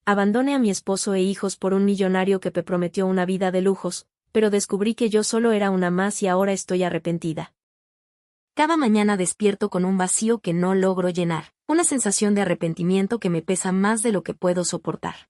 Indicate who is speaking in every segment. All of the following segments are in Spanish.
Speaker 1: Abandoné a mi esposo e hijos por un millonario que me prometió una vida de lujos, pero descubrí que yo solo era una más y ahora estoy arrepentida.
Speaker 2: Cada mañana despierto con un vacío que no logro llenar, una sensación de arrepentimiento que me pesa más de lo que puedo soportar.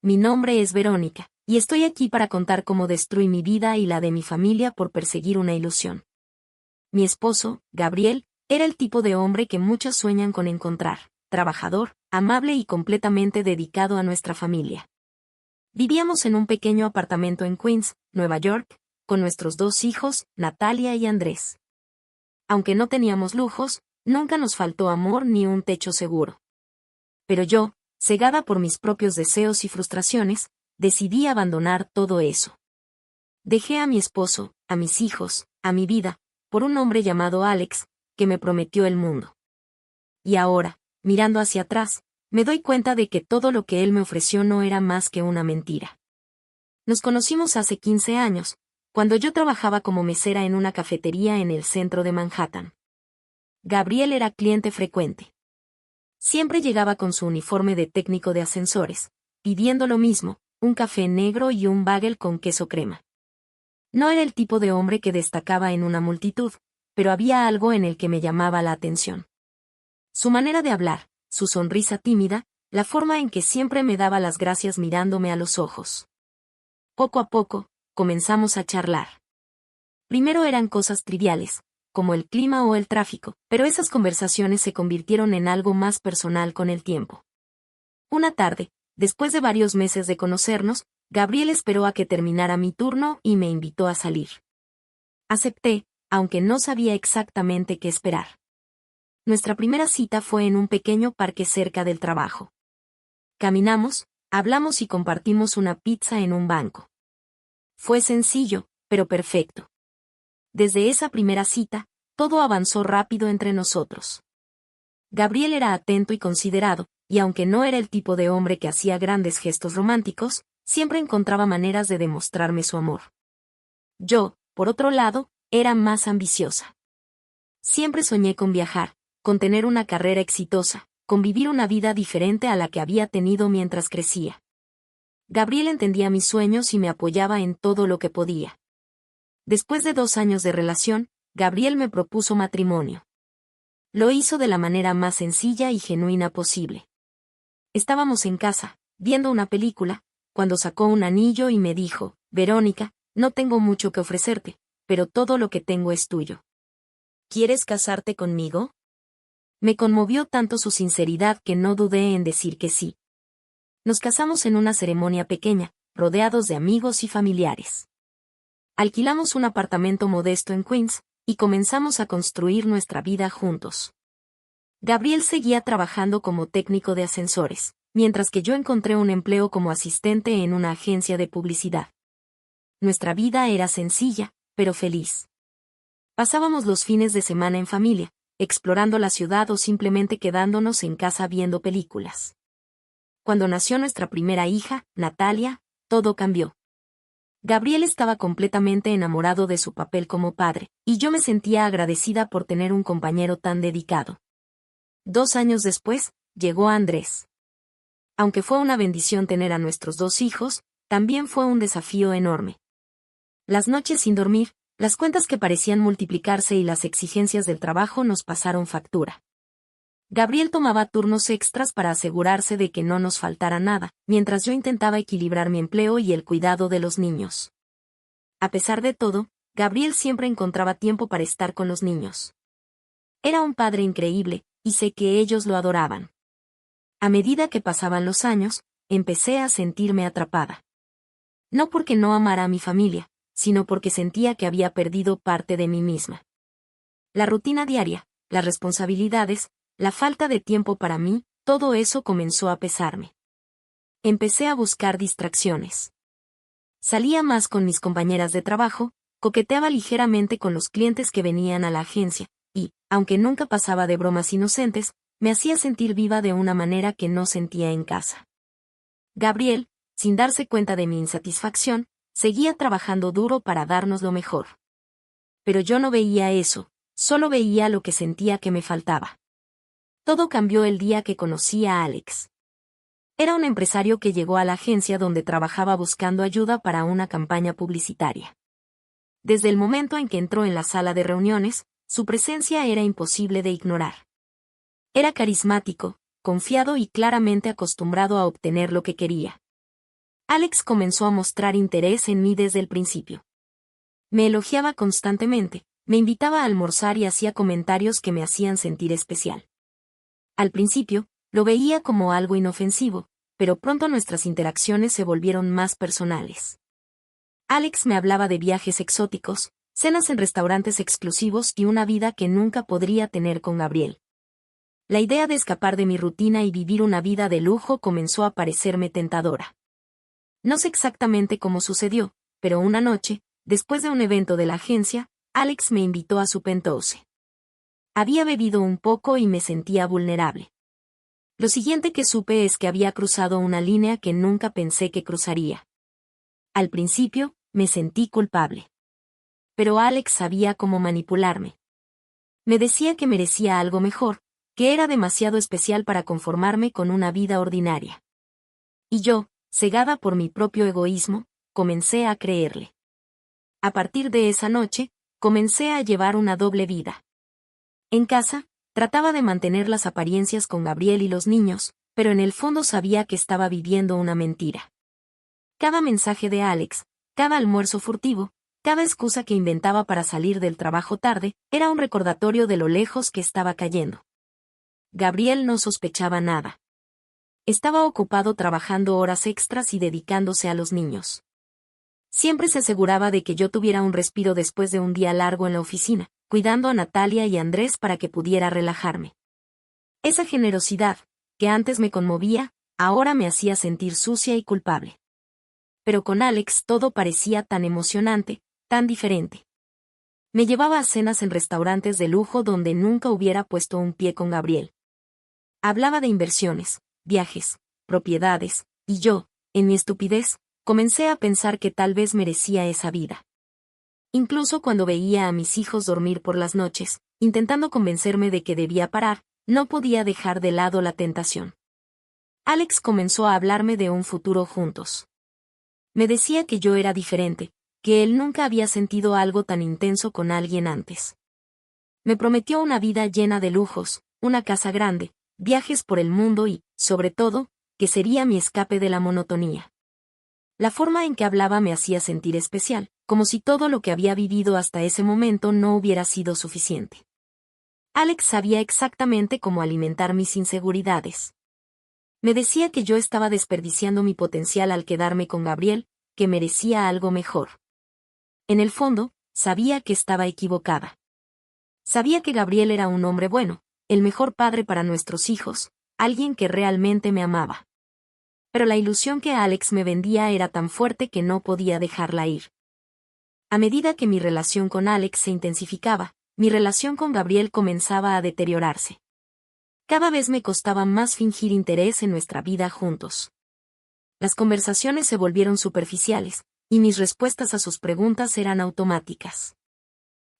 Speaker 2: Mi nombre es Verónica, y estoy aquí para contar cómo destruí mi vida y la de mi familia por perseguir una ilusión. Mi esposo, Gabriel, era el tipo de hombre que muchos sueñan con encontrar, trabajador, amable y completamente dedicado a nuestra familia. Vivíamos en un pequeño apartamento en Queens, Nueva York, con nuestros 2 hijos, Natalia y Andrés. Aunque no teníamos lujos, nunca nos faltó amor ni un techo seguro. Pero yo, cegada por mis propios deseos y frustraciones, decidí abandonar todo eso. Dejé a mi esposo, a mis hijos, a mi vida, por un hombre llamado Alex, que me prometió el mundo. Y ahora, mirando hacia atrás, me doy cuenta de que todo lo que él me ofreció no era más que una mentira. Nos conocimos hace 15 años, cuando yo trabajaba como mesera en una cafetería en el centro de Manhattan. Gabriel era cliente frecuente. Siempre llegaba con su uniforme de técnico de ascensores, pidiendo lo mismo, un café negro y un bagel con queso crema. No era el tipo de hombre que destacaba en una multitud, pero había algo en el que me llamaba la atención. Su manera de hablar, su sonrisa tímida, la forma en que siempre me daba las gracias mirándome a los ojos. Poco a poco, comenzamos a charlar. Primero eran cosas triviales, como el clima o el tráfico, pero esas conversaciones se convirtieron en algo más personal con el tiempo. Una tarde, después de varios meses de conocernos, Gabriel esperó a que terminara mi turno y me invitó a salir. Acepté, aunque no sabía exactamente qué esperar. Nuestra primera cita fue en un pequeño parque cerca del trabajo. Caminamos, hablamos y compartimos una pizza en un banco. Fue sencillo, pero perfecto. Desde esa primera cita, todo avanzó rápido entre nosotros. Gabriel era atento y considerado, y aunque no era el tipo de hombre que hacía grandes gestos románticos, siempre encontraba maneras de demostrarme su amor. Yo, por otro lado, era más ambiciosa. Siempre soñé con viajar, con tener una carrera exitosa, con vivir una vida diferente a la que había tenido mientras crecía. Gabriel entendía mis sueños y me apoyaba en todo lo que podía. Después de 2 años de relación, Gabriel me propuso matrimonio. Lo hizo de la manera más sencilla y genuina posible. Estábamos en casa, viendo una película, cuando sacó un anillo y me dijo, «Verónica, no tengo mucho que ofrecerte, pero todo lo que tengo es tuyo. ¿Quieres casarte conmigo?» Me conmovió tanto su sinceridad que no dudé en decir que sí. Nos casamos en una ceremonia pequeña, rodeados de amigos y familiares. Alquilamos un apartamento modesto en Queens, y comenzamos a construir nuestra vida juntos. Gabriel seguía trabajando como técnico de ascensores, mientras que yo encontré un empleo como asistente en una agencia de publicidad. Nuestra vida era sencilla, pero feliz. Pasábamos los fines de semana en familia, explorando la ciudad o simplemente quedándonos en casa viendo películas. Cuando nació nuestra primera hija, Natalia, todo cambió. Gabriel estaba completamente enamorado de su papel como padre, y yo me sentía agradecida por tener un compañero tan dedicado. 2 años después, llegó Andrés. Aunque fue una bendición tener a nuestros 2 hijos, también fue un desafío enorme. Las noches sin dormir, las cuentas que parecían multiplicarse y las exigencias del trabajo nos pasaron factura. Gabriel tomaba turnos extras para asegurarse de que no nos faltara nada, mientras yo intentaba equilibrar mi empleo y el cuidado de los niños. A pesar de todo, Gabriel siempre encontraba tiempo para estar con los niños. Era un padre increíble, y sé que ellos lo adoraban. A medida que pasaban los años, empecé a sentirme atrapada. No porque no amara a mi familia, sino porque sentía que había perdido parte de mí misma. La rutina diaria, las responsabilidades, la falta de tiempo para mí, todo eso comenzó a pesarme. Empecé a buscar distracciones. Salía más con mis compañeras de trabajo, coqueteaba ligeramente con los clientes que venían a la agencia, y, aunque nunca pasaba de bromas inocentes, me hacía sentir viva de una manera que no sentía en casa. Gabriel, sin darse cuenta de mi insatisfacción, seguía trabajando duro para darnos lo mejor. Pero yo no veía eso, solo veía lo que sentía que me faltaba. Todo cambió el día que conocí a Alex. Era un empresario que llegó a la agencia donde trabajaba buscando ayuda para una campaña publicitaria. Desde el momento en que entró en la sala de reuniones, su presencia era imposible de ignorar. Era carismático, confiado y claramente acostumbrado a obtener lo que quería. Alex comenzó a mostrar interés en mí desde el principio. Me elogiaba constantemente, me invitaba a almorzar y hacía comentarios que me hacían sentir especial. Al principio, lo veía como algo inofensivo, pero pronto nuestras interacciones se volvieron más personales. Alex me hablaba de viajes exóticos, cenas en restaurantes exclusivos y una vida que nunca podría tener con Gabriel. La idea de escapar de mi rutina y vivir una vida de lujo comenzó a parecerme tentadora. No sé exactamente cómo sucedió, pero una noche, después de un evento de la agencia, Alex me invitó a su penthouse. Había bebido un poco y me sentía vulnerable. Lo siguiente que supe es que había cruzado una línea que nunca pensé que cruzaría. Al principio, me sentí culpable. Pero Alex sabía cómo manipularme. Me decía que merecía algo mejor, que era demasiado especial para conformarme con una vida ordinaria. Y yo, cegada por mi propio egoísmo, comencé a creerle. A partir de esa noche, comencé a llevar una doble vida. En casa, trataba de mantener las apariencias con Gabriel y los niños, pero en el fondo sabía que estaba viviendo una mentira. Cada mensaje de Alex, cada almuerzo furtivo, cada excusa que inventaba para salir del trabajo tarde, era un recordatorio de lo lejos que estaba cayendo. Gabriel no sospechaba nada. Estaba ocupado trabajando horas extras y dedicándose a los niños. Siempre se aseguraba de que yo tuviera un respiro después de un día largo en la oficina, cuidando a Natalia y Andrés para que pudiera relajarme. Esa generosidad, que antes me conmovía, ahora me hacía sentir sucia y culpable. Pero con Alex todo parecía tan emocionante, tan diferente. Me llevaba a cenas en restaurantes de lujo donde nunca hubiera puesto un pie con Gabriel. Hablaba de inversiones, viajes, propiedades, y yo, en mi estupidez, comencé a pensar que tal vez merecía esa vida. Incluso cuando veía a mis hijos dormir por las noches, intentando convencerme de que debía parar, no podía dejar de lado la tentación. Alex comenzó a hablarme de un futuro juntos. Me decía que yo era diferente, que él nunca había sentido algo tan intenso con alguien antes. Me prometió una vida llena de lujos, una casa grande, viajes por el mundo y, sobre todo, que sería mi escape de la monotonía. La forma en que hablaba me hacía sentir especial, como si todo lo que había vivido hasta ese momento no hubiera sido suficiente. Alex sabía exactamente cómo alimentar mis inseguridades. Me decía que yo estaba desperdiciando mi potencial al quedarme con Gabriel, que merecía algo mejor. En el fondo, sabía que estaba equivocada. Sabía que Gabriel era un hombre bueno, el mejor padre para nuestros hijos, alguien que realmente me amaba. Pero la ilusión que Alex me vendía era tan fuerte que no podía dejarla ir. A medida que mi relación con Alex se intensificaba, mi relación con Gabriel comenzaba a deteriorarse. Cada vez me costaba más fingir interés en nuestra vida juntos. Las conversaciones se volvieron superficiales, y mis respuestas a sus preguntas eran automáticas.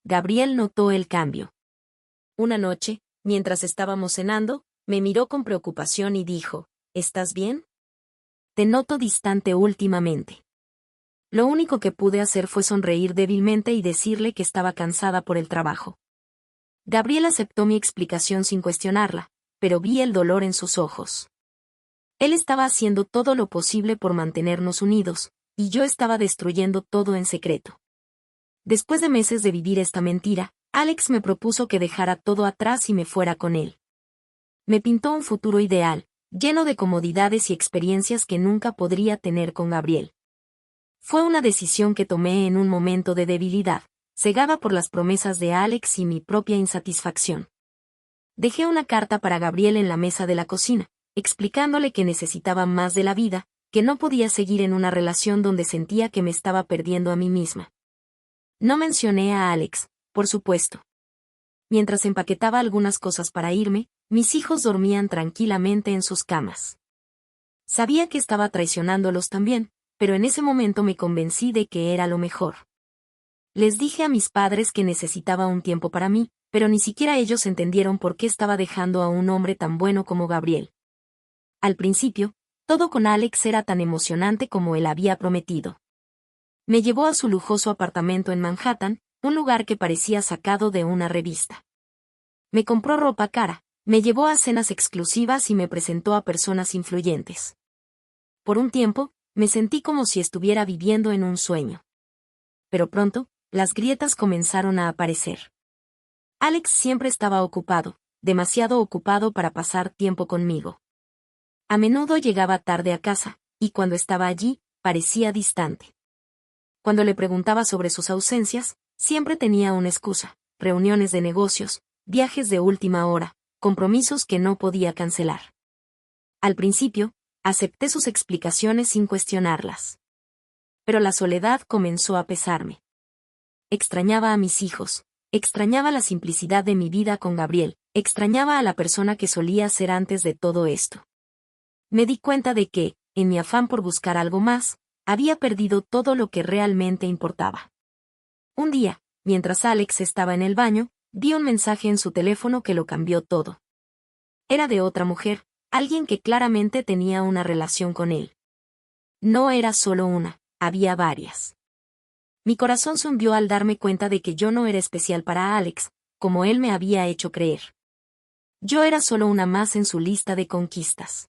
Speaker 2: Gabriel notó el cambio. Una noche, mientras estábamos cenando, me miró con preocupación y dijo, ¿estás bien? Te noto distante últimamente. Lo único que pude hacer fue sonreír débilmente y decirle que estaba cansada por el trabajo. Gabriel aceptó mi explicación sin cuestionarla, pero vi el dolor en sus ojos. Él estaba haciendo todo lo posible por mantenernos unidos, y yo estaba destruyendo todo en secreto. Después de meses de vivir esta mentira, Alex me propuso que dejara todo atrás y me fuera con él. Me pintó un futuro ideal, lleno de comodidades y experiencias que nunca podría tener con Gabriel. Fue una decisión que tomé en un momento de debilidad, cegada por las promesas de Alex y mi propia insatisfacción. Dejé una carta para Gabriel en la mesa de la cocina, explicándole que necesitaba más de la vida, que no podía seguir en una relación donde sentía que me estaba perdiendo a mí misma. No mencioné a Alex, por supuesto. Mientras empaquetaba algunas cosas para irme, mis hijos dormían tranquilamente en sus camas. Sabía que estaba traicionándolos también, pero en ese momento me convencí de que era lo mejor. Les dije a mis padres que necesitaba un tiempo para mí, pero ni siquiera ellos entendieron por qué estaba dejando a un hombre tan bueno como Gabriel. Al principio, Todo con Alex era tan emocionante como él había prometido. Me llevó a su lujoso apartamento en Manhattan, un lugar que parecía sacado de una revista. Me compró ropa cara, me llevó a cenas exclusivas y me presentó a personas influyentes. Por un tiempo, me sentí como si estuviera viviendo en un sueño. Pero pronto, las grietas comenzaron a aparecer. Alex siempre estaba ocupado, demasiado ocupado para pasar tiempo conmigo. A menudo llegaba tarde a casa, y cuando estaba allí, parecía distante. Cuando le preguntaba sobre sus ausencias, siempre tenía una excusa: reuniones de negocios, viajes de última hora, compromisos que no podía cancelar. Al principio, acepté sus explicaciones sin cuestionarlas. Pero la soledad comenzó a pesarme. Extrañaba a mis hijos, extrañaba la simplicidad de mi vida con Gabriel, extrañaba a la persona que solía ser antes de todo esto. Me di cuenta de que, en mi afán por buscar algo más, había perdido todo lo que realmente importaba. Un día, mientras Alex estaba en el baño, vi un mensaje en su teléfono que lo cambió todo. Era de otra mujer, alguien que claramente tenía una relación con él. No era solo una, había varias. Mi corazón se hundió al darme cuenta de que yo no era especial para Alex, como él me había hecho creer. Yo era solo una más en su lista de conquistas.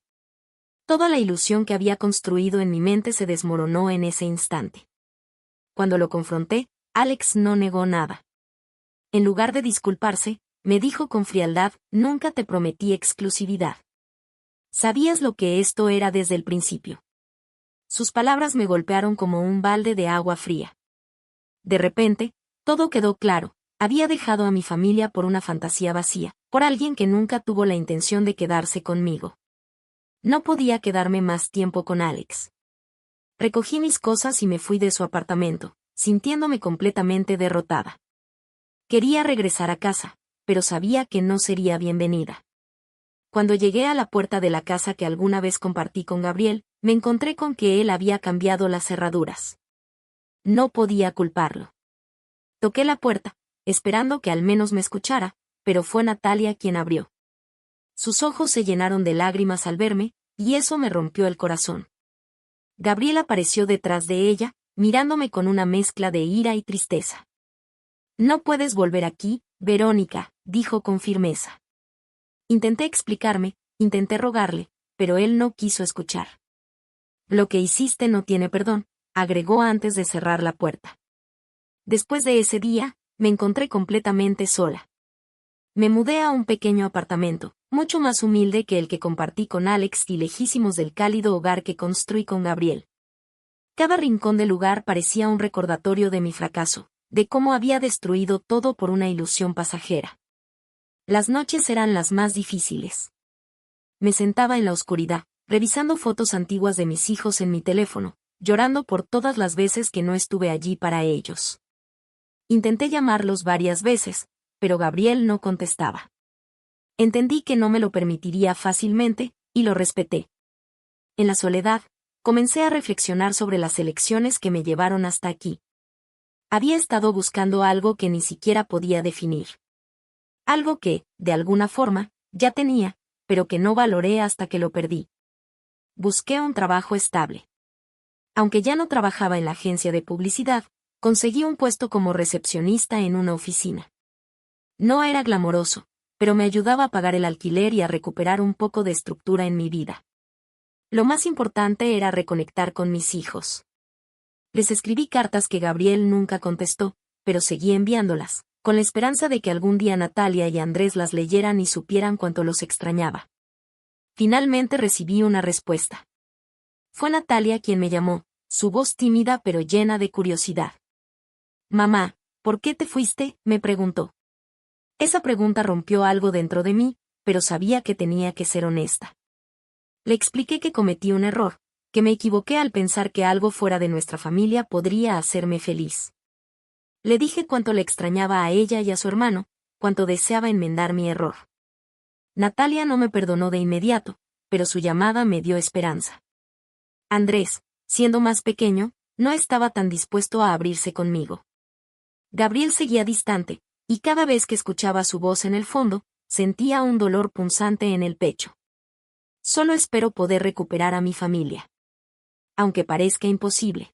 Speaker 2: Toda la ilusión que había construido en mi mente se desmoronó en ese instante. Cuando lo confronté, Alex no negó nada. En lugar de disculparse, me dijo con frialdad: nunca te prometí exclusividad. Sabías lo que esto era desde el principio. Sus palabras me golpearon como un balde de agua fría. De repente, todo quedó claro: había dejado a mi familia por una fantasía vacía, por alguien que nunca tuvo la intención de quedarse conmigo. No podía quedarme más tiempo con Alex. Recogí mis cosas y me fui de su apartamento, sintiéndome completamente derrotada. Quería regresar a casa, pero sabía que no sería bienvenida. Cuando llegué a la puerta de la casa que alguna vez compartí con Gabriel, me encontré con que él había cambiado las cerraduras. No podía culparlo. Toqué la puerta, esperando que al menos me escuchara, pero fue Natalia quien abrió. Sus ojos se llenaron de lágrimas al verme, y eso me rompió el corazón. Gabriel apareció detrás de ella, mirándome con una mezcla de ira y tristeza. «No puedes volver aquí, Verónica», dijo con firmeza. Intenté explicarme, intenté rogarle, pero él no quiso escuchar. «Lo que hiciste no tiene perdón», agregó antes de cerrar la puerta. Después de ese día, me encontré completamente sola. Me mudé a un pequeño apartamento, mucho más humilde que el que compartí con Alex y lejísimos del cálido hogar que construí con Gabriel. Cada rincón del lugar parecía un recordatorio de mi fracaso, de cómo había destruido todo por una ilusión pasajera. Las noches eran las más difíciles. Me sentaba en la oscuridad, revisando fotos antiguas de mis hijos en mi teléfono, llorando por todas las veces que no estuve allí para ellos. Intenté llamarlos varias veces, pero Gabriel no contestaba. Entendí que no me lo permitiría fácilmente, y lo respeté. En la soledad, comencé a reflexionar sobre las elecciones que me llevaron hasta aquí. Había estado buscando algo que ni siquiera podía definir. Algo que, de alguna forma, ya tenía, pero que no valoré hasta que lo perdí. Busqué un trabajo estable. Aunque ya no trabajaba en la agencia de publicidad, conseguí un puesto como recepcionista en una oficina. No era glamoroso, pero me ayudaba a pagar el alquiler y a recuperar un poco de estructura en mi vida. Lo más importante era reconectar con mis hijos. Les escribí cartas que Gabriel nunca contestó, pero seguí enviándolas, con la esperanza de que algún día Natalia y Andrés las leyeran y supieran cuánto los extrañaba. Finalmente recibí una respuesta. Fue Natalia quien me llamó, su voz tímida pero llena de curiosidad. «Mamá, ¿por qué te fuiste?», me preguntó. Esa pregunta rompió algo dentro de mí, pero sabía que tenía que ser honesta. Le expliqué que cometí un error, que me equivoqué al pensar que algo fuera de nuestra familia podría hacerme feliz. Le dije cuánto le extrañaba a ella y a su hermano, cuánto deseaba enmendar mi error. Natalia no me perdonó de inmediato, pero su llamada me dio esperanza. Andrés, siendo más pequeño, no estaba tan dispuesto a abrirse conmigo. Gabriel seguía distante, y cada vez que escuchaba su voz en el fondo, sentía un dolor punzante en el pecho. Solo espero poder recuperar a mi familia. Aunque parezca imposible.